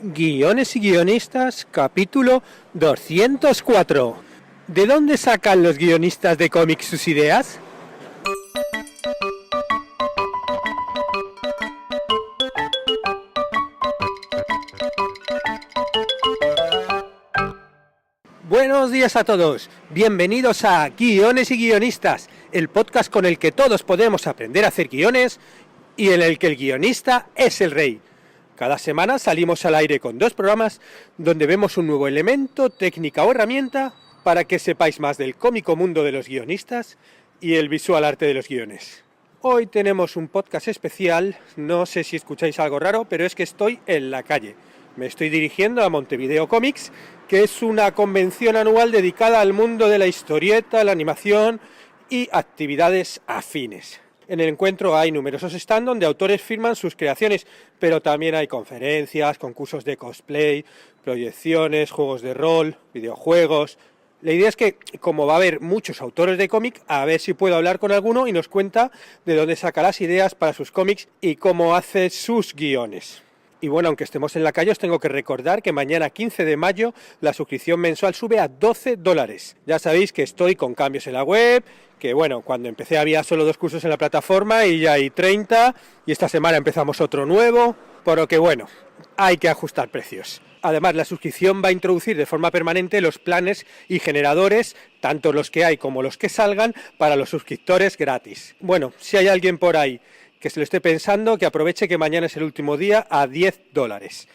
Guiones y guionistas, capítulo 204. ¿De dónde sacan los guionistas de cómics sus ideas? Buenos días a todos, bienvenidos a Guiones y Guionistas, el podcast con el que todos podemos aprender a hacer guiones y en el que el guionista es el rey. Cada semana salimos al aire con 2 programas donde vemos un nuevo elemento, técnica o herramienta para que sepáis más del cómico mundo de los guionistas y el visual arte de los guiones. Hoy tenemos un podcast especial, no sé si escucháis algo raro, pero es que estoy en la calle. Me estoy dirigiendo a Montevideo Comics, que es una convención anual dedicada al mundo de la historieta, la animación y actividades afines. En el encuentro hay numerosos stands donde autores firman sus creaciones, pero también hay conferencias, concursos de cosplay, proyecciones, juegos de rol, videojuegos. La idea es que, como va a haber muchos autores de cómic, a ver si puedo hablar con alguno y nos cuenta de dónde saca las ideas para sus cómics y cómo hace sus guiones. Y bueno, aunque estemos en la calle, os tengo que recordar que mañana 15 de mayo la suscripción mensual sube a $12. Ya sabéis que estoy con cambios en la web, que bueno, cuando empecé había solo 2 cursos en la plataforma y ya hay 30, y esta semana empezamos otro nuevo, por lo que bueno, hay que ajustar precios. Además, la suscripción va a introducir de forma permanente los planes y generadores, tanto los que hay como los que salgan, para los suscriptores gratis. Bueno, si hay alguien por ahí que se lo esté pensando, que aproveche que mañana es el último día a $10.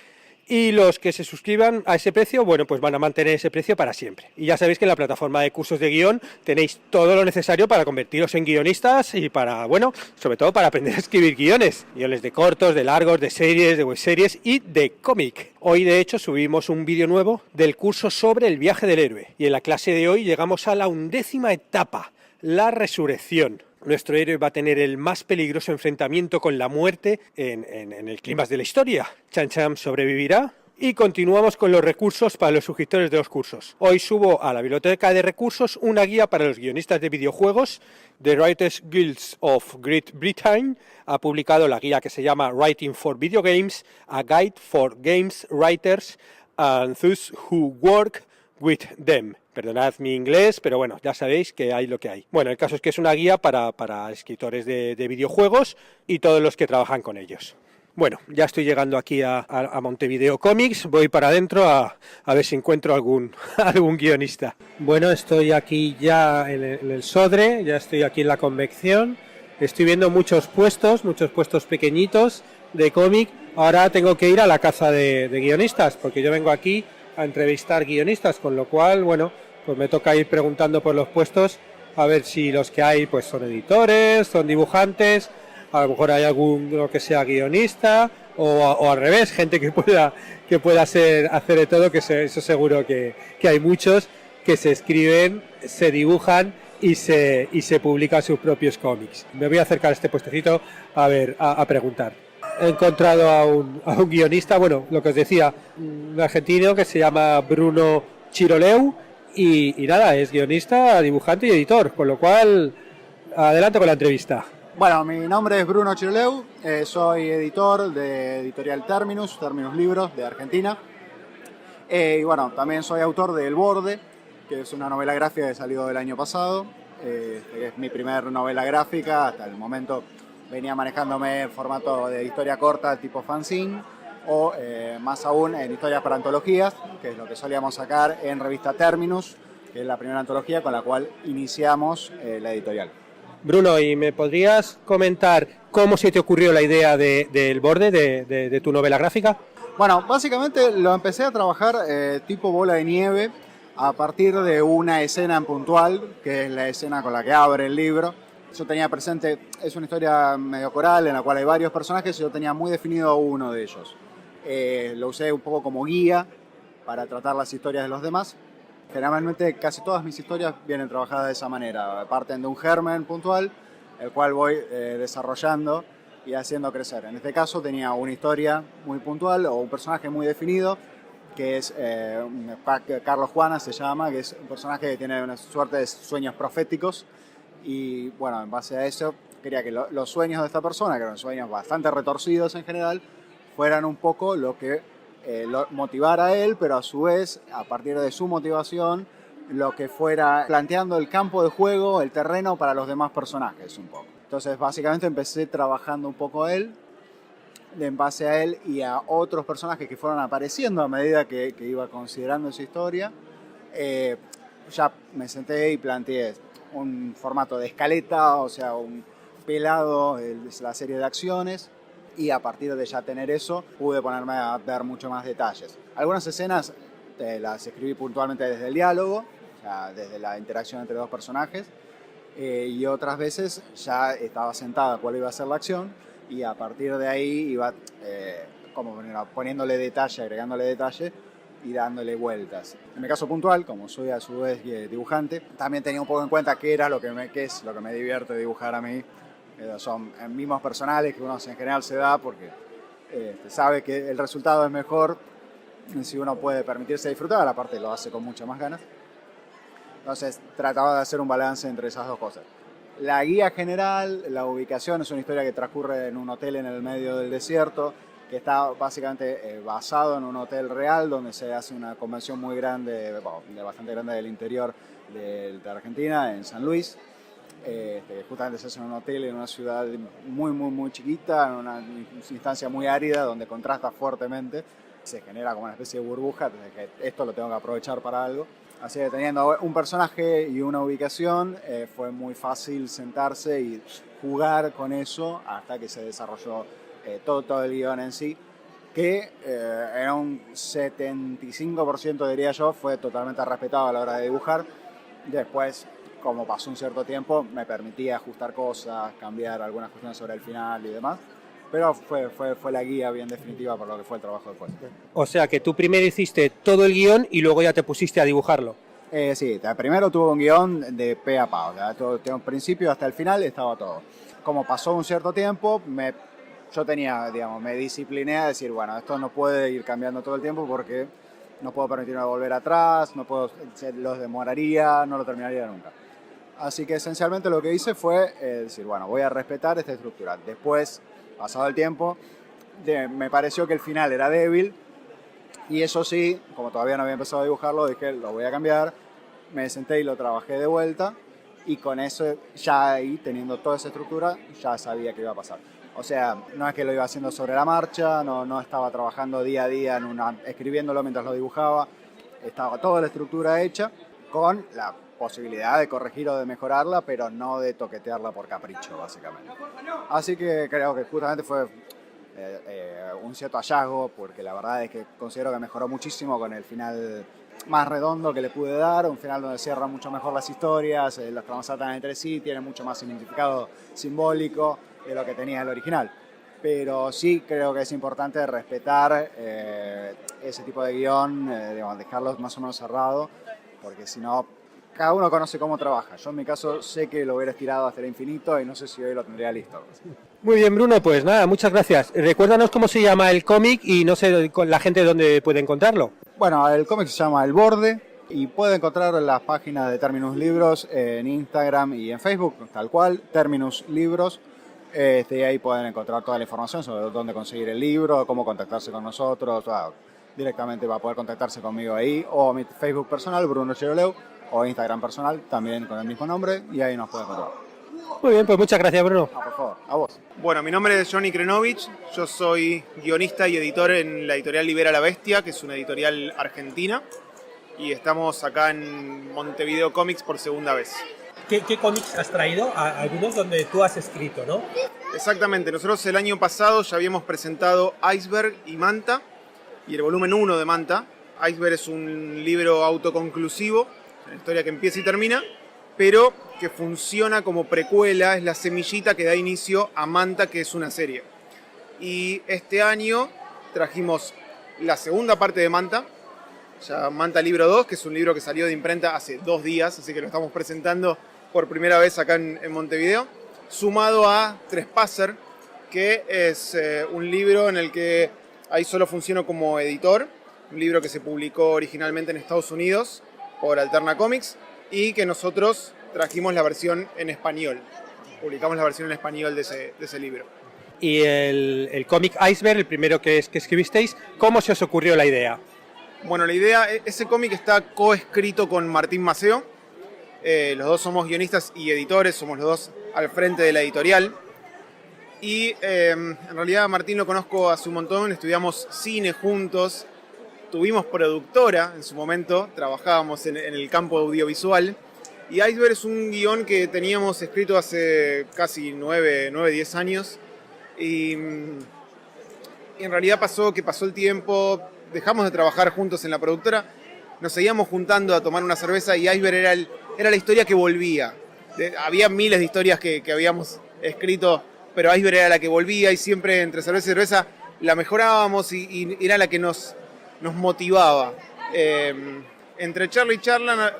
Y los que se suscriban a ese precio, bueno, pues van a mantener ese precio para siempre. Y ya sabéis que en la plataforma de cursos de guión tenéis todo lo necesario para convertiros en guionistas y para, bueno, sobre todo para aprender a escribir guiones. Guiones de cortos, de largos, de series, de webseries y de cómic. Hoy, de hecho, subimos un vídeo nuevo del curso sobre el viaje del héroe. Y en la clase de hoy llegamos a la 11ª etapa, la resurrección. Nuestro héroe va a tener el más peligroso enfrentamiento con la muerte en el clímax de la historia. Chan Chan sobrevivirá. Y continuamos con los recursos para los suscriptores de los cursos. Hoy subo a la biblioteca de recursos una guía para los guionistas de videojuegos. The Writers Guilds of Great Britain ha publicado la guía que se llama Writing for Video Games, a Guide for Games Writers and Those Who Work with Them. Perdonad mi inglés, pero bueno, ya sabéis que hay lo que hay. Bueno, el caso es que es una guía para escritores de videojuegos y todos los que trabajan con ellos. Bueno, ya estoy llegando aquí a Montevideo Comics, voy para adentro a ver si encuentro algún guionista. Bueno, estoy aquí ya en el Sodre, ya estoy aquí en la convención, estoy viendo muchos puestos pequeñitos de cómic. Ahora tengo que ir a la caza de guionistas, porque yo vengo aquí a entrevistar guionistas, con lo cual, bueno, pues me toca ir preguntando por los puestos a ver si los que hay pues son editores, son dibujantes, a lo mejor hay alguno que sea guionista o al revés, gente que pueda hacer de todo, que eso seguro que hay muchos que se escriben, se dibujan y se publican sus propios cómics. Me voy a acercar a este puestecito a preguntar. He encontrado a un guionista, bueno, lo que os decía, un argentino que se llama Bruno Chiroleu y nada, es guionista, dibujante y editor, con lo cual, adelante con la entrevista. Bueno, mi nombre es Bruno Chiroleu, soy editor de Editorial Terminus Libros de Argentina. Y bueno, también soy autor de El Borde, que es una novela gráfica que salió el año pasado. Es mi primer novela gráfica, hasta el momento venía manejándome en formato de historia corta tipo fanzine o más aún en historias para antologías, que es lo que solíamos sacar en revista Terminus, que es la primera antología con la cual iniciamos la editorial. Bruno, ¿y me podrías comentar cómo se te ocurrió la idea del Borde, de tu novela gráfica? Bueno, básicamente lo empecé a trabajar tipo bola de nieve a partir de una escena en puntual, que es la escena con la que abre el libro. Yo tenía presente, es una historia medio coral en la cual hay varios personajes y yo tenía muy definido uno de ellos. Lo usé un poco como guía para tratar las historias de los demás. Generalmente casi todas mis historias vienen trabajadas de esa manera. Parten de un germen puntual, el cual voy desarrollando y haciendo crecer. En este caso tenía una historia muy puntual o un personaje muy definido, que es Carlos Juana se llama, que es un personaje que tiene una suerte de sueños proféticos. Y bueno, en base a eso quería que los sueños de esta persona, que eran sueños bastante retorcidos en general, fueran un poco lo que motivar a él, pero a su vez, a partir de su motivación, lo que fuera planteando el campo de juego, el terreno para los demás personajes un poco. Entonces, básicamente empecé trabajando un poco a él, en base a él y a otros personajes que fueron apareciendo a medida que iba considerando esa historia. Ya me senté y planteé un formato de escaleta, o sea, un pelado, la serie de acciones, y a partir de ya tener eso, pude ponerme a ver mucho más detalles. Algunas escenas las escribí puntualmente desde el diálogo, o sea, desde la interacción entre dos personajes, y otras veces ya estaba sentada cuál iba a ser la acción, y a partir de ahí iba poniéndole detalle, agregándole detalle y dándole vueltas. En mi caso puntual, como soy a su vez dibujante, también tenía un poco en cuenta qué es lo que me divierte dibujar a mí. Son mimos personales que uno en general se da porque sabe que el resultado es mejor si uno puede permitirse disfrutar, aparte lo hace con muchas más ganas. Entonces trataba de hacer un balance entre esas dos cosas. La guía general, la ubicación, es una historia que transcurre en un hotel en el medio del desierto, que está básicamente basado en un hotel real donde se hace una convención muy grande, bastante grande del interior de Argentina, en San Luis. Justamente se hace en un hotel en una ciudad muy, muy, muy chiquita, en una instancia muy árida donde contrasta fuertemente. Se genera como una especie de burbuja, que esto lo tengo que aprovechar para algo. Así que teniendo un personaje y una ubicación, fue muy fácil sentarse y jugar con eso hasta que se desarrolló todo el guión en sí, que en un 75% diría yo, fue totalmente respetado a la hora de dibujar. Después, como pasó un cierto tiempo, me permitía ajustar cosas, cambiar algunas cuestiones sobre el final y demás. Pero fue la guía bien definitiva por lo que fue el trabajo después. O sea que tú primero hiciste todo el guión y luego ya te pusiste a dibujarlo. Sí, primero tuve un guión de pe a pa, o sea, de un principio hasta el final estaba todo. Como pasó un cierto tiempo, yo me discipliné a decir, bueno, esto no puede ir cambiando todo el tiempo porque no puedo permitirme volver atrás, los demoraría, no lo terminaría nunca. Así que esencialmente lo que hice fue decir, bueno, voy a respetar esta estructura. Después, pasado el tiempo, me pareció que el final era débil y eso sí, como todavía no había empezado a dibujarlo, dije, lo voy a cambiar, me senté y lo trabajé de vuelta y con eso, ya ahí, teniendo toda esa estructura, ya sabía qué iba a pasar. O sea, no es que lo iba haciendo sobre la marcha, no estaba trabajando día a día, escribiéndolo mientras lo dibujaba, estaba toda la estructura hecha con la posibilidad de corregir o de mejorarla, pero no de toquetearla por capricho, básicamente. Así que creo que justamente fue un cierto hallazgo, porque la verdad es que considero que mejoró muchísimo con el final más redondo que le pude dar, un final donde cierran mucho mejor las historias, las tramas atan entre sí, tiene mucho más significado simbólico de lo que tenía el original. Pero sí creo que es importante respetar ese tipo de guión, dejarlo más o menos cerrado, porque si no, cada uno conoce cómo trabaja. Yo en mi caso sé que lo hubiera estirado hasta el infinito y no sé si hoy lo tendría listo. Muy bien, Bruno, pues nada, muchas gracias. Recuérdanos cómo se llama el cómic y no sé la gente dónde puede encontrarlo. Bueno, el cómic se llama El Borde y puede encontrar las páginas de Terminus Libros en Instagram y en Facebook, tal cual, Terminus Libros. Y ahí pueden encontrar toda la información sobre dónde conseguir el libro, cómo contactarse con nosotros. Directamente va a poder contactarse conmigo ahí, o mi Facebook personal, Bruno Chiroleu, o Instagram personal, también con el mismo nombre, y ahí nos puede encontrar. Muy bien, pues muchas gracias, Bruno. Por favor, a vos. Bueno, mi nombre es Johnny Krenovich, yo soy guionista y editor en la editorial Libera la Bestia, que es una editorial argentina, y estamos acá en Montevideo Comics por segunda vez. ¿Qué cómics has traído? Algunos donde tú has escrito, ¿no? Exactamente, nosotros el año pasado ya habíamos presentado Iceberg y Manta, y el volumen 1 de Manta. Iceberg es un libro autoconclusivo, una historia que empieza y termina, pero que funciona como precuela, es la semillita que da inicio a Manta, que es una serie. Y este año trajimos la segunda parte de Manta, ya Manta Libro 2, que es un libro que salió de imprenta hace 2 días, así que lo estamos presentando por primera vez acá en Montevideo, sumado a Trespasser, que es un libro en el que ahí solo funciono como editor, un libro que se publicó originalmente en Estados Unidos por Alterna Comics y que nosotros trajimos la versión en español, publicamos la versión en español de ese libro. y el cómic Iceberg, el primero que escribisteis, ¿cómo se os ocurrió la idea? Bueno, la idea, ese cómic está coescrito con Martín Maceo. Los dos somos guionistas y editores, somos los dos al frente de la editorial. Y en realidad a Martín lo conozco hace un montón, estudiamos cine juntos, tuvimos productora en su momento, trabajábamos en el campo audiovisual. Y Iceberg es un guión que teníamos escrito hace casi 10 años. Y en realidad pasó el tiempo, dejamos de trabajar juntos en la productora, nos seguíamos juntando a tomar una cerveza y Iceberg era la historia que volvía. Había miles de historias que habíamos escrito, pero Iceberg era la que volvía y siempre entre cerveza y cerveza la mejorábamos y era la que nos motivaba. Entre charla y charla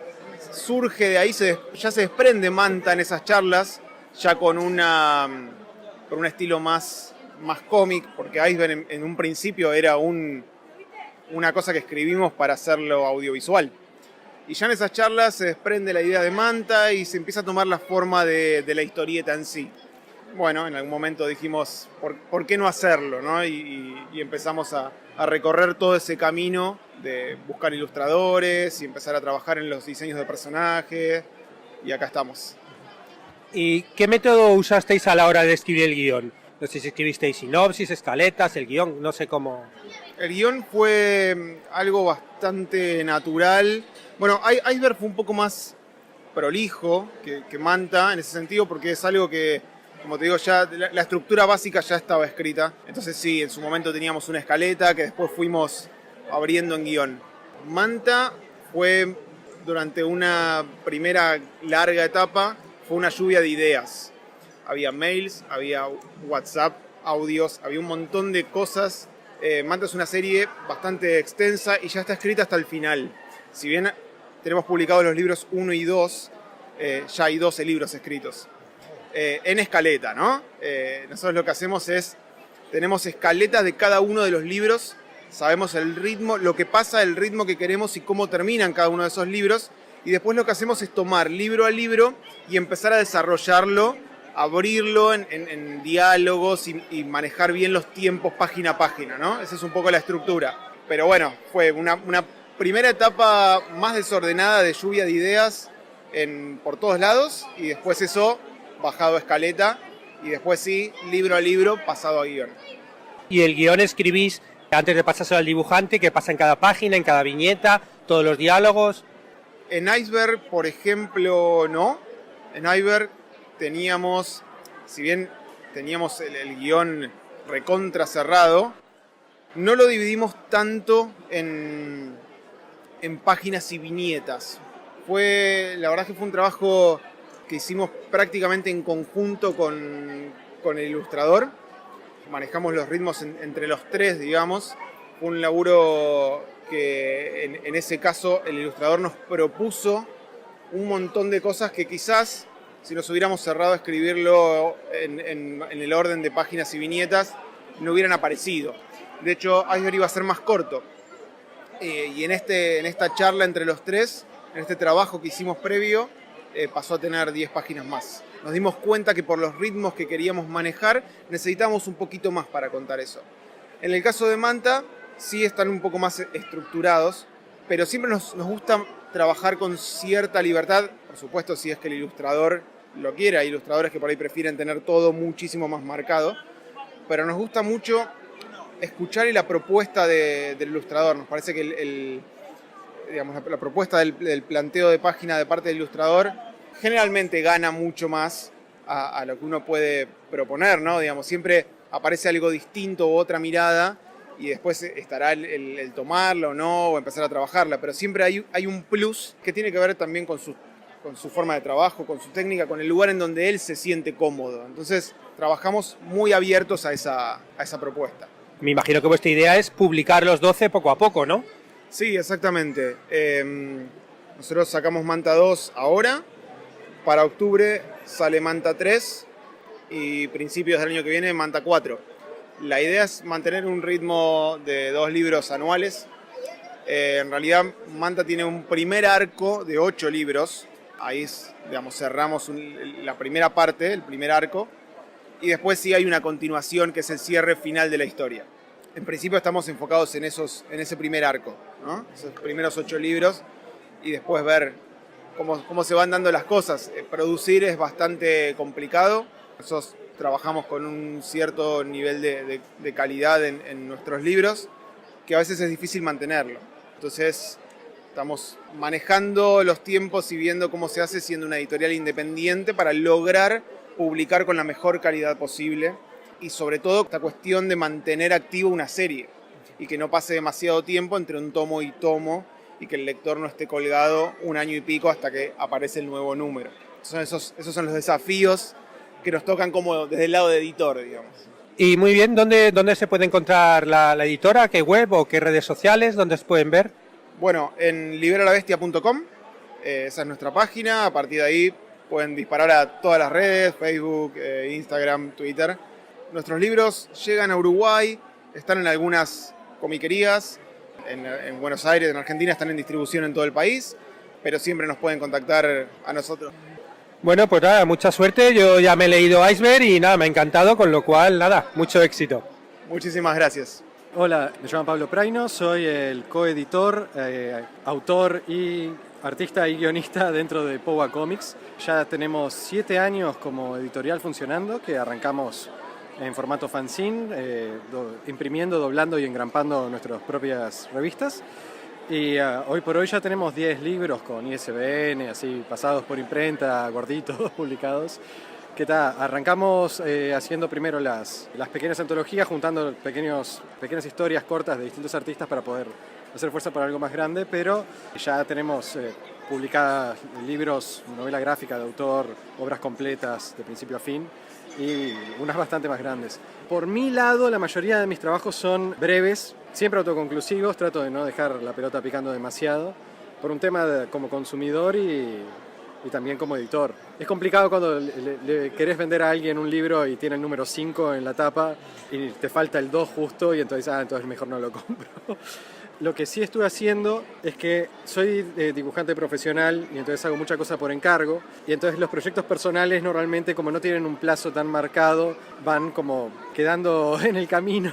surge de ahí, ya se desprende Manta en esas charlas, ya con un estilo más cómic, porque Iceberg en un principio era una cosa que escribimos para hacerlo audiovisual. Y ya en esas charlas se desprende la idea de Manta y se empieza a tomar la forma de la historieta en sí. Bueno, en algún momento dijimos, ¿por qué no hacerlo? ¿No? Y empezamos a recorrer todo ese camino de buscar ilustradores y empezar a trabajar en los diseños de personajes. Y acá estamos. ¿Y qué método usasteis a la hora de escribir el guión? No sé si escribisteis sinopsis, escaletas, el guión, no sé cómo... El guión fue algo bastante natural. Bueno, Iceberg fue un poco más prolijo que Manta en ese sentido, porque es algo que, como te digo, ya la estructura básica ya estaba escrita. Entonces sí, en su momento teníamos una escaleta que después fuimos abriendo en guión. Manta fue, durante una primera larga etapa, fue una lluvia de ideas. Había mails, había WhatsApp, audios, había un montón de cosas. Manta es una serie bastante extensa y ya está escrita hasta el final. Si bien tenemos publicados los libros 1 y 2, ya hay 12 libros escritos. En escaleta, ¿no? Nosotros lo que hacemos es, tenemos escaletas de cada uno de los libros, sabemos el ritmo, lo que pasa, el ritmo que queremos y cómo terminan cada uno de esos libros, y después lo que hacemos es tomar libro a libro y empezar a desarrollarlo, abrirlo en diálogos y manejar bien los tiempos página a página, ¿no? Esa es un poco la estructura. Pero bueno, fue una primera etapa más desordenada de lluvia de ideas por todos lados, y después eso bajado a escaleta, y después sí, libro a libro, pasado a guión. ¿Y el guión escribís antes de pasárselo al dibujante, que pasa en cada página, en cada viñeta, todos los diálogos? En Iceberg, por ejemplo, no. En Iceberg teníamos, si bien teníamos el guión recontra cerrado, no lo dividimos tanto en páginas y viñetas. La verdad que fue un trabajo que hicimos prácticamente en conjunto con el ilustrador. Manejamos los ritmos entre los tres, digamos. Fue un laburo que en ese caso el ilustrador nos propuso un montón de cosas que quizás, si nos hubiéramos cerrado a escribirlo en el orden de páginas y viñetas, no hubieran aparecido. De hecho, Iceberg iba a ser más corto. Y en esta charla entre los tres, en este trabajo que hicimos previo, pasó a tener 10 páginas más. Nos dimos cuenta que por los ritmos que queríamos manejar, necesitábamos un poquito más para contar eso. En el caso de Manta, sí están un poco más estructurados, pero siempre nos gusta trabajar con cierta libertad, por supuesto si es que el ilustrador lo quiere. Hay ilustradores que por ahí prefieren tener todo muchísimo más marcado, pero nos gusta mucho escuchar la propuesta del ilustrador. Nos parece que la propuesta del planteo de página de parte del ilustrador generalmente gana mucho más a lo que uno puede proponer, ¿no? Digamos, siempre aparece algo distinto u otra mirada y después estará el tomarla o no, o empezar a trabajarla, pero siempre hay un plus que tiene que ver también con su forma de trabajo, con su técnica, con el lugar en donde él se siente cómodo. Entonces trabajamos muy abiertos a esa propuesta. Me imagino que vuestra idea es publicar los 12 poco a poco, ¿no? Sí, exactamente. Nosotros sacamos Manta 2 ahora, para octubre sale Manta 3 y principios del año que viene Manta 4. La idea es mantener un ritmo de 2 libros anuales. En realidad Manta tiene un primer arco de 8 libros. Ahí cerramos la primera parte, el primer arco. y después sí hay una continuación que es el cierre final de la historia. En principio estamos enfocados en ese primer arco, ¿no? Esos primeros 8 libros, y después ver cómo se van dando las cosas. Producir es bastante complicado. Nosotros trabajamos con un cierto nivel de calidad en nuestros libros, que a veces es difícil mantenerlo. Entonces estamos manejando los tiempos y viendo cómo se hace siendo una editorial independiente para lograr publicar con la mejor calidad posible, y sobre todo esta cuestión de mantener activo una serie y que no pase demasiado tiempo entre un tomo y tomo y que el lector no esté colgado un año y pico hasta que aparece el nuevo número. Esos son los desafíos que nos tocan como desde el lado de editor, digamos. Y muy bien, ¿dónde se puede encontrar la editora? ¿Qué web o qué redes sociales? ¿Dónde se pueden ver? Bueno, en liberalabestia.com, esa es nuestra página. A partir de ahí pueden disparar a todas las redes, Facebook, Instagram, Twitter. Nuestros libros llegan a Uruguay, están en algunas comiquerías, en Buenos Aires, en Argentina, están en distribución en todo el país, pero siempre nos pueden contactar a nosotros. Bueno, pues nada, mucha suerte. Yo ya me he leído Iceberg y nada, me ha encantado, con lo cual, nada, mucho éxito. Muchísimas gracias. Hola, me llamo Pablo Praino, soy el coeditor, autor y artista y guionista dentro de Powa Comics. Ya tenemos 7 años como editorial funcionando, que arrancamos en formato fanzine, imprimiendo, doblando y engrampando nuestras propias revistas. Y hoy por hoy ya tenemos 10 libros con ISBN, así pasados por imprenta, gorditos, publicados. ¿Qué tal? Arrancamos haciendo primero las pequeñas antologías, juntando pequeñas historias cortas de distintos artistas para poder hacer fuerza para algo más grande, pero ya tenemos publicadas libros, novela gráfica de autor, obras completas de principio a fin, y unas bastante más grandes. Por mi lado, la mayoría de mis trabajos son breves, siempre autoconclusivos, trato de no dejar la pelota picando demasiado, por un tema como consumidor y también como editor. Es complicado cuando le querés vender a alguien un libro y tiene el número 5 en la tapa y te falta el 2 justo, y entonces mejor no lo compro. Lo que sí estuve haciendo es que soy dibujante profesional y entonces hago mucha cosa por encargo, y entonces los proyectos personales normalmente, como no tienen un plazo tan marcado, van como quedando en el camino,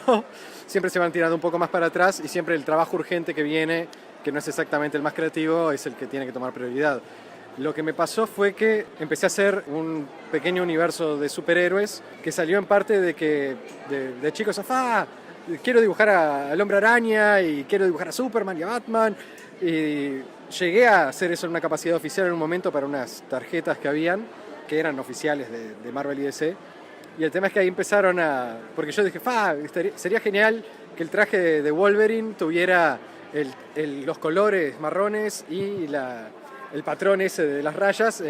siempre se van tirando un poco más para atrás, y siempre el trabajo urgente que viene, que no es exactamente el más creativo, es el que tiene que tomar prioridad. Lo que me pasó fue que empecé a hacer un pequeño universo de superhéroes que salió en parte de que de chicos, quiero dibujar al Hombre Araña y quiero dibujar a Superman y a Batman, y llegué a hacer eso en una capacidad oficial en un momento para unas tarjetas que eran oficiales de Marvel y DC, y el tema es que ahí empezaron porque yo dije, sería genial que el traje de Wolverine tuviera los colores marrones y el patrón ese de las rayas,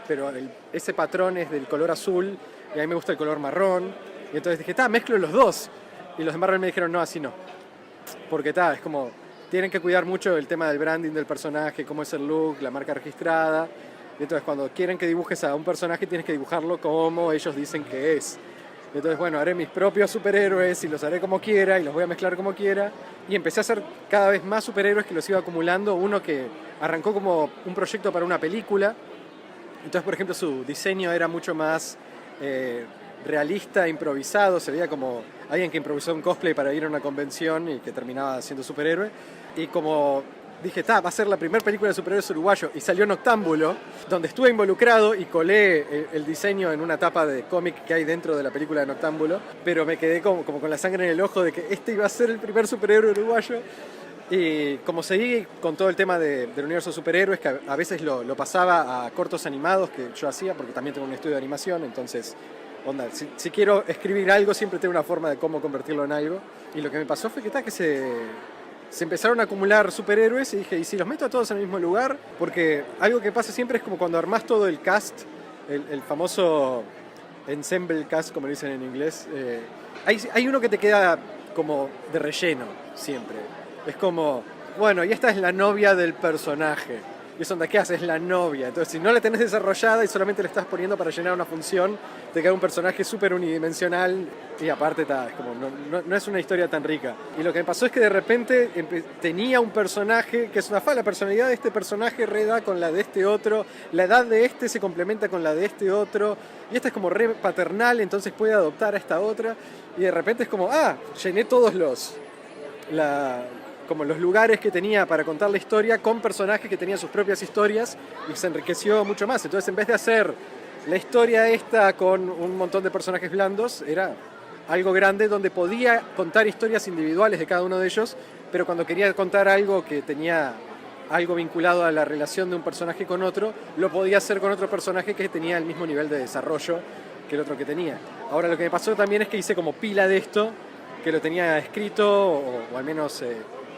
pero ese patrón es del color azul y a mí me gusta el color marrón, y entonces dije, mezclo los dos. Y los de Marvel me dijeron, no, así no. Porque es como, tienen que cuidar mucho el tema del branding del personaje, cómo es el look, la marca registrada. Y entonces cuando quieren que dibujes a un personaje, tienes que dibujarlo como ellos dicen que es. Y entonces, haré mis propios superhéroes y los haré como quiera y los voy a mezclar como quiera. Y empecé a hacer cada vez más superhéroes que los iba acumulando. Uno que arrancó como un proyecto para una película. Entonces, por ejemplo, su diseño era mucho más realista, improvisado, se veía como alguien que improvisó un cosplay para ir a una convención y que terminaba siendo superhéroe. Y como dije, va a ser la primera película de superhéroes uruguayo, y salió Noctámbulo, donde estuve involucrado y colé el diseño en una tapa de cómic que hay dentro de la película de Noctámbulo, pero me quedé como con la sangre en el ojo de que este iba a ser el primer superhéroe uruguayo. Y como seguí con todo el tema del universo de superhéroes, que a veces lo pasaba a cortos animados que yo hacía, porque también tengo un estudio de animación, entonces, si quiero escribir algo, siempre tengo una forma de cómo convertirlo en algo. Y lo que me pasó fue que se empezaron a acumular superhéroes, y dije, ¿y si los meto a todos en el mismo lugar? Porque algo que pasa siempre es como cuando armás todo el cast, el famoso ensemble cast, como lo dicen en inglés, hay uno que te queda como de relleno siempre. Es como, y esta es la novia del personaje. Y es onda, ¿qué haces? Es la novia. Entonces, si no la tenés desarrollada y solamente la estás poniendo para llenar una función, te queda un personaje súper unidimensional y aparte es como, no es una historia tan rica. Y lo que me pasó es que de repente tenía un personaje que es una la personalidad de este personaje reda con la de este otro, la edad de este se complementa con la de este otro, y esta es como re paternal, entonces puede adoptar a esta otra, y de repente es como, llené todos como los lugares que tenía para contar la historia con personajes que tenían sus propias historias y se enriqueció mucho más. Entonces, en vez de hacer la historia esta con un montón de personajes blandos, era algo grande donde podía contar historias individuales de cada uno de ellos, pero cuando quería contar algo que tenía algo vinculado a la relación de un personaje con otro, lo podía hacer con otro personaje que tenía el mismo nivel de desarrollo que el otro que tenía. Ahora, lo que me pasó también es que hice como pila de esto, que lo tenía escrito, o al menos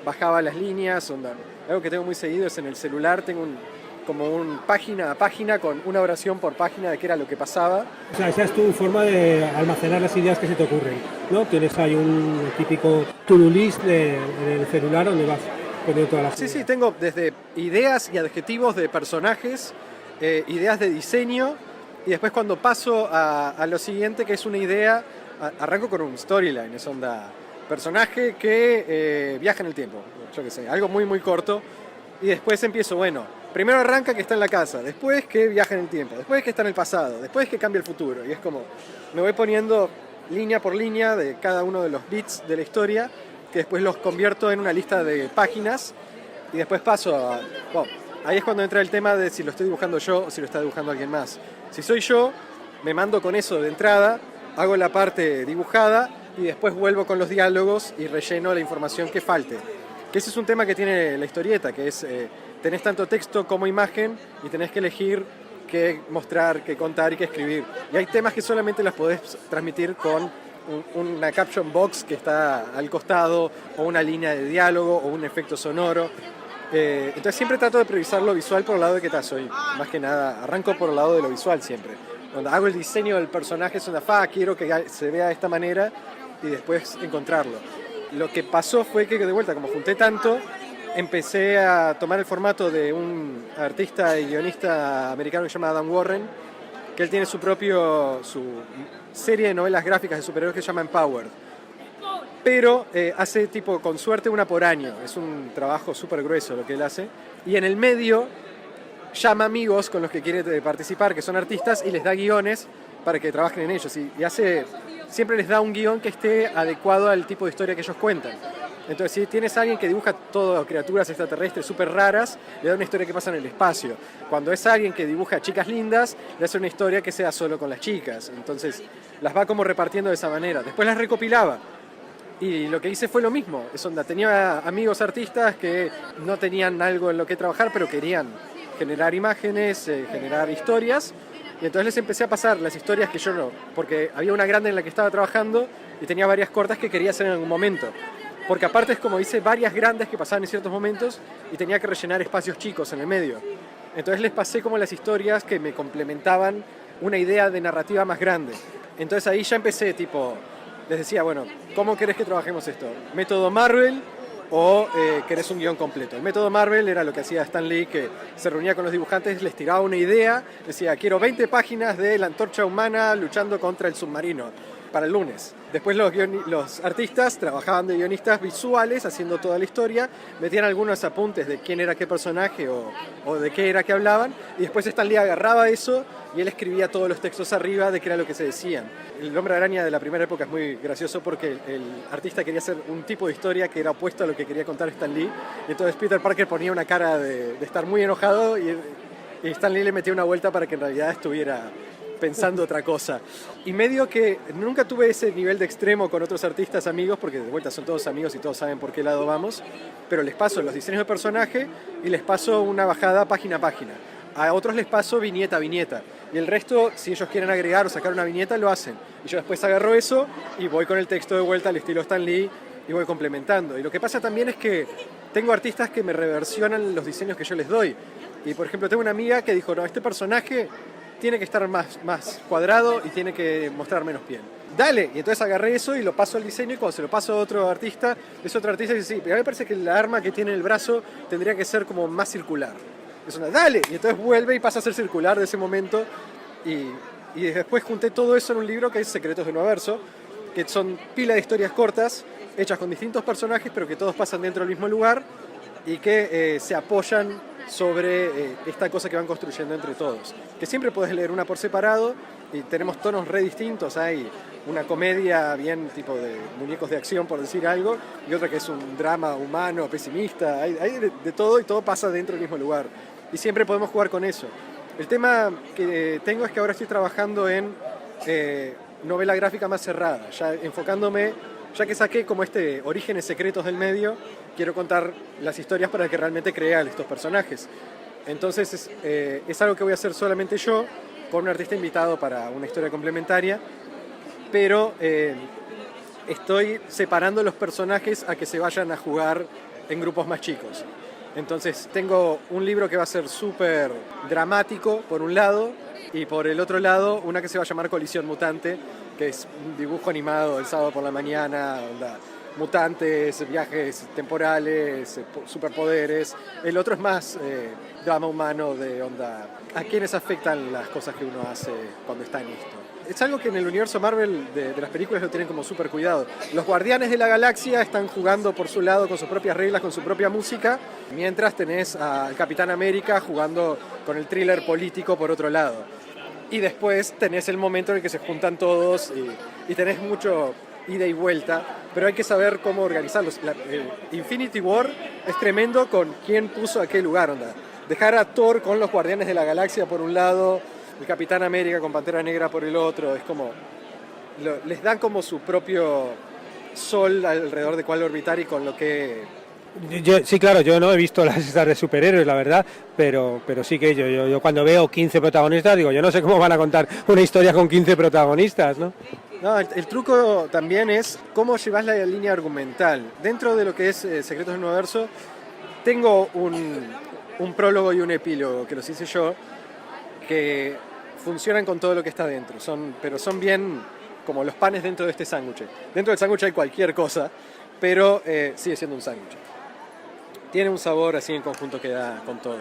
bajaba las líneas, algo que tengo muy seguido es en el celular, tengo como un página a página con una oración por página de qué era lo que pasaba. O sea, esa es tu forma de almacenar las ideas que se te ocurren, ¿no? Tienes ahí un típico to-do list en el celular donde vas poniendo todas las ideas. Sí, tengo desde ideas y adjetivos de personajes, ideas de diseño, y después cuando paso a lo siguiente, que es una idea, arranco con un storyline, es onda personaje que viaja en el tiempo, yo qué sé, algo muy muy corto, y después empiezo, bueno, primero arranca que está en la casa, después que viaja en el tiempo, después que está en el pasado, después que cambia el futuro, y es como, me voy poniendo línea por línea de cada uno de los bits de la historia, que después los convierto en una lista de páginas, y después paso a, bueno, ahí es cuando entra el tema de si lo estoy dibujando yo o si lo está dibujando alguien más. Si soy yo, me mando con eso de entrada, hago la parte dibujada, y después vuelvo con los diálogos y relleno la información que falte. Que ese es un tema que tiene la historieta, que es, tenés tanto texto como imagen y tenés que elegir qué mostrar, qué contar y qué escribir. Y hay temas que solamente las podés transmitir con una caption box que está al costado, o una línea de diálogo, o un efecto sonoro. Entonces siempre trato de priorizar lo visual por el lado de que soy, más que nada, arranco por el lado de lo visual siempre. Cuando hago el diseño del personaje es una quiero que se vea de esta manera, y después encontrarlo. Lo que pasó fue que de vuelta, como junté tanto, empecé a tomar el formato de un artista y guionista americano que se llama Adam Warren, que él tiene su serie de novelas gráficas de superhéroes que se llama Empowered. Pero hace tipo, con suerte, una por año. Es un trabajo súper grueso lo que él hace. Y en el medio llama amigos con los que quiere participar, que son artistas, y les da guiones para que trabajen en ellos. Y siempre les da un guión que esté adecuado al tipo de historia que ellos cuentan. Entonces, si tienes a alguien que dibuja todo criaturas extraterrestres súper raras, le da una historia que pasa en el espacio. Cuando es alguien que dibuja chicas lindas, le hace una historia que sea solo con las chicas. Entonces, las va como repartiendo de esa manera. Después las recopilaba. Y lo que hice fue lo mismo. Es onda, tenía amigos artistas que no tenían algo en lo que trabajar, pero querían generar imágenes, generar historias. Y entonces les empecé a pasar las historias que yo no, porque había una grande en la que estaba trabajando y tenía varias cortas que quería hacer en algún momento. Porque aparte es como hice varias grandes que pasaban en ciertos momentos y tenía que rellenar espacios chicos en el medio. Entonces les pasé como las historias que me complementaban una idea de narrativa más grande. Entonces ahí ya empecé, tipo, les decía, bueno, ¿cómo querés que trabajemos esto? ¿Método Marvel o querés un guión completo? El método Marvel era lo que hacía Stan Lee, que se reunía con los dibujantes, les tiraba una idea, decía, quiero 20 páginas de la antorcha humana luchando contra el submarino para el lunes. Después los artistas trabajaban de guionistas visuales, haciendo toda la historia, metían algunos apuntes de quién era qué personaje o de qué era que hablaban, y después Stan Lee agarraba eso y él escribía todos los textos arriba de qué era lo que se decían. El Hombre Araña de la primera época es muy gracioso porque el artista quería hacer un tipo de historia que era opuesto a lo que quería contar Stan Lee, y entonces Peter Parker ponía una cara de estar muy enojado y Stan Lee le metía una vuelta para que en realidad estuviera pensando otra cosa. Y medio que nunca tuve ese nivel de extremo con otros artistas amigos, porque de vuelta son todos amigos y todos saben por qué lado vamos, pero les paso los diseños de personaje y les paso una bajada página a página. A otros les paso viñeta a viñeta. Y el resto, si ellos quieren agregar o sacar una viñeta, lo hacen. Y yo después agarro eso y voy con el texto de vuelta al estilo Stan Lee y voy complementando. Y lo que pasa también es que tengo artistas que me reversionan los diseños que yo les doy. Y por ejemplo, tengo una amiga que dijo, no, este personaje tiene que estar más cuadrado y tiene que mostrar menos piel. Dale, y entonces agarré eso y lo paso al diseño, y cuando se lo paso a otro artista, es otro artista y dice, sí, pero a mí me parece que la arma que tiene en el brazo tendría que ser como más circular. Es una, dale, y entonces vuelve y pasa a ser circular de ese momento. Y después junté todo eso en un libro que es Secretos del Universo, que son pila de historias cortas, hechas con distintos personajes, pero que todos pasan dentro del mismo lugar y que se apoyan sobre esta cosa que van construyendo entre todos. Que siempre puedes leer una por separado y tenemos tonos re distintos. Hay una comedia bien tipo de muñecos de acción, por decir algo, y otra que es un drama humano, pesimista. Hay de todo y todo pasa dentro del mismo lugar. Y siempre podemos jugar con eso. El tema que tengo es que ahora estoy trabajando en novela gráfica más cerrada, ya enfocándome, ya que saqué como orígenes secretos del medio, quiero contar las historias para que realmente crea estos personajes. Entonces es algo que voy a hacer solamente yo, con un artista invitado para una historia complementaria, pero estoy separando los personajes a que se vayan a jugar en grupos más chicos. Entonces tengo un libro que va a ser súper dramático por un lado, y por el otro lado una que se va a llamar Colisión Mutante, que es un dibujo animado el sábado por la mañana, mutantes, viajes temporales, superpoderes. El otro es más drama humano de onda, a quiénes afectan las cosas que uno hace cuando está en esto. Es algo que en el universo Marvel de las películas lo tienen como súper cuidado. Los Guardianes de la Galaxia están jugando por su lado con sus propias reglas, con su propia música, mientras tenés al Capitán América jugando con el thriller político por otro lado. Y después tenés el momento en el que se juntan todos y tenés mucho ida y vuelta, pero hay que saber cómo organizarlos. Infinity War es tremendo con quién puso a qué lugar, onda. Dejar a Thor con los Guardianes de la Galaxia por un lado, el Capitán América con Pantera Negra por el otro, es como... les dan como su propio sol alrededor de cuál orbitar y con lo que... Sí, claro, yo no he visto las estas de superhéroes, la verdad, pero sí que yo cuando veo 15 protagonistas digo, yo no sé cómo van a contar una historia con 15 protagonistas, ¿no? No, el truco también es cómo llevas la línea argumental. Dentro de lo que es Secretos del Universo, tengo un prólogo y un epílogo que los hice yo, que funcionan con todo lo que está dentro, pero son bien como los panes dentro de este sándwich. Dentro del sándwich hay cualquier cosa, pero sigue siendo un sándwich. Tiene un sabor así en conjunto que da con todo.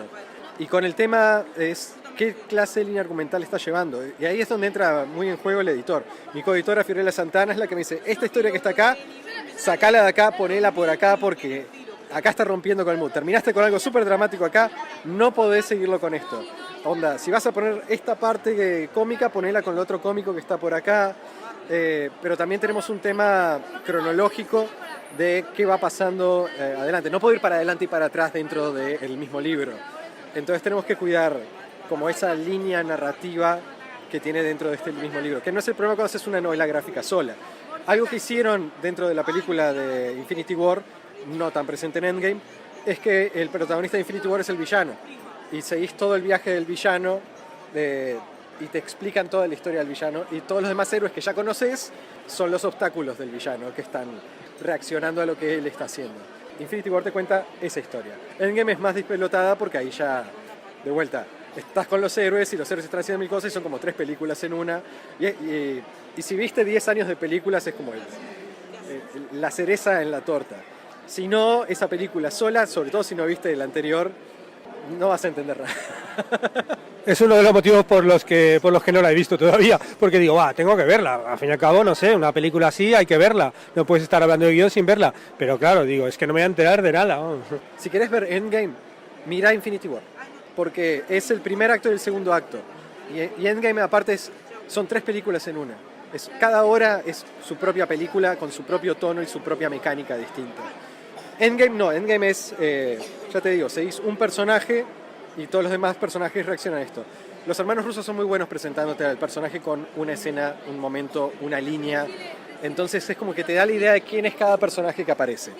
Y con el tema es qué clase de línea argumental está llevando. Y ahí es donde entra muy en juego el editor. Mi coeditora Fiorella Santana es la que me dice, esta historia que está acá, sacala de acá, ponela por acá, porque acá está rompiendo con el mood. Terminaste con algo súper dramático acá, no podés seguirlo con esto. Onda, si vas a poner esta parte cómica, ponela con el otro cómico que está por acá. Pero también tenemos un tema cronológico de qué va pasando adelante. No puedo ir para adelante y para atrás dentro del mismo libro. Entonces tenemos que cuidar como esa línea narrativa que tiene dentro de este mismo libro, que no es el problema cuando haces una novela gráfica sola. Algo que hicieron dentro de la película de Infinity War, no tan presente en Endgame, es que el protagonista de Infinity War es el villano. Y seguís todo el viaje del villano y te explican toda la historia del villano, y todos los demás héroes que ya conoces son los obstáculos del villano que están reaccionando a lo que él está haciendo. Infinity War te cuenta esa historia. Endgame es más despelotada porque ahí ya, de vuelta, estás con los héroes y los héroes están haciendo mil cosas y son como 3 películas en una. Y si viste 10 años de películas es como la cereza en la torta. Si no, esa película sola, sobre todo si no viste la anterior, no vas a entender nada. Es uno de los motivos por los que no la he visto todavía, porque digo, tengo que verla, al fin y al cabo, no sé, una película así hay que verla, no puedes estar hablando de guión sin verla, pero claro, digo, es que no me voy a enterar de nada. Si querés ver Endgame, mira Infinity War, porque es el primer acto y el segundo acto, y Endgame aparte son 3 películas en una, cada hora es su propia película con su propio tono y su propia mecánica distinta. Endgame no, Endgame es, ya te digo, seguís un personaje y todos los demás personajes reaccionan a esto. Los hermanos rusos son muy buenos presentándote al personaje con una escena, un momento, una línea. Entonces es como que te da la idea de quién es cada personaje que aparece.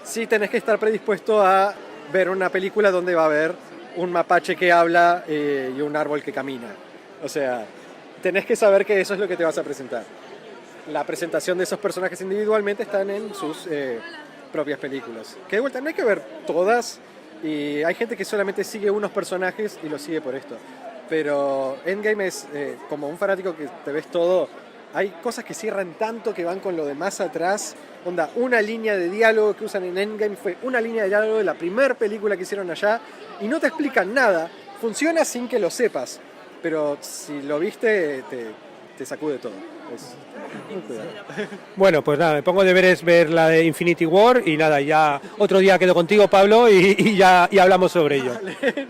Sí tenés que estar predispuesto a ver una película donde va a haber un mapache que habla y un árbol que camina. O sea, tenés que saber que eso es lo que te vas a presentar. La presentación de esos personajes individualmente están en sus propias películas. Que de vuelta no hay que ver todas. Y hay gente que solamente sigue unos personajes y los sigue por esto. Pero Endgame es como un fanático que te ves todo hay cosas que cierran tanto que van con lo de más atrás. Onda, una línea de diálogo que usan en Endgame fue una línea de diálogo de la primera película que hicieron allá y no te explican nada. Funciona sin que lo sepas, pero si lo viste te sacude todo. Bueno, pues nada, me pongo deberes ver la de Infinity War y nada, ya otro día quedo contigo, Pablo, y hablamos sobre ello.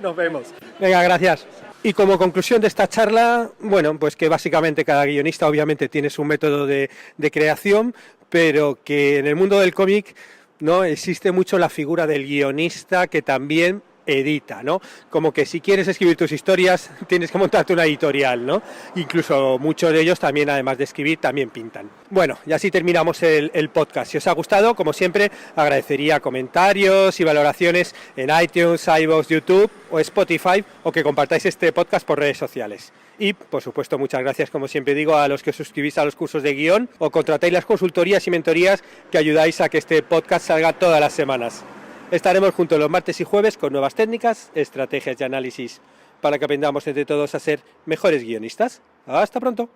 Nos vemos. Venga, gracias. Y como conclusión de esta charla, bueno, pues que básicamente cada guionista obviamente tiene su método de creación, pero que en el mundo del cómic no existe mucho la figura del guionista que también edita, ¿no? Como que si quieres escribir tus historias tienes que montarte una editorial, ¿no? Incluso muchos de ellos también, además de escribir, también pintan. Bueno, y así terminamos el podcast. Si os ha gustado, como siempre, agradecería comentarios y valoraciones en iTunes, iVoox, YouTube o Spotify, o que compartáis este podcast por redes sociales. Y, por supuesto, muchas gracias, como siempre digo, a los que os suscribís a los cursos de guión o contratáis las consultorías y mentorías que ayudáis a que este podcast salga todas las semanas. Estaremos juntos los martes y jueves con nuevas técnicas, estrategias y análisis para que aprendamos entre todos a ser mejores guionistas. ¡Hasta pronto!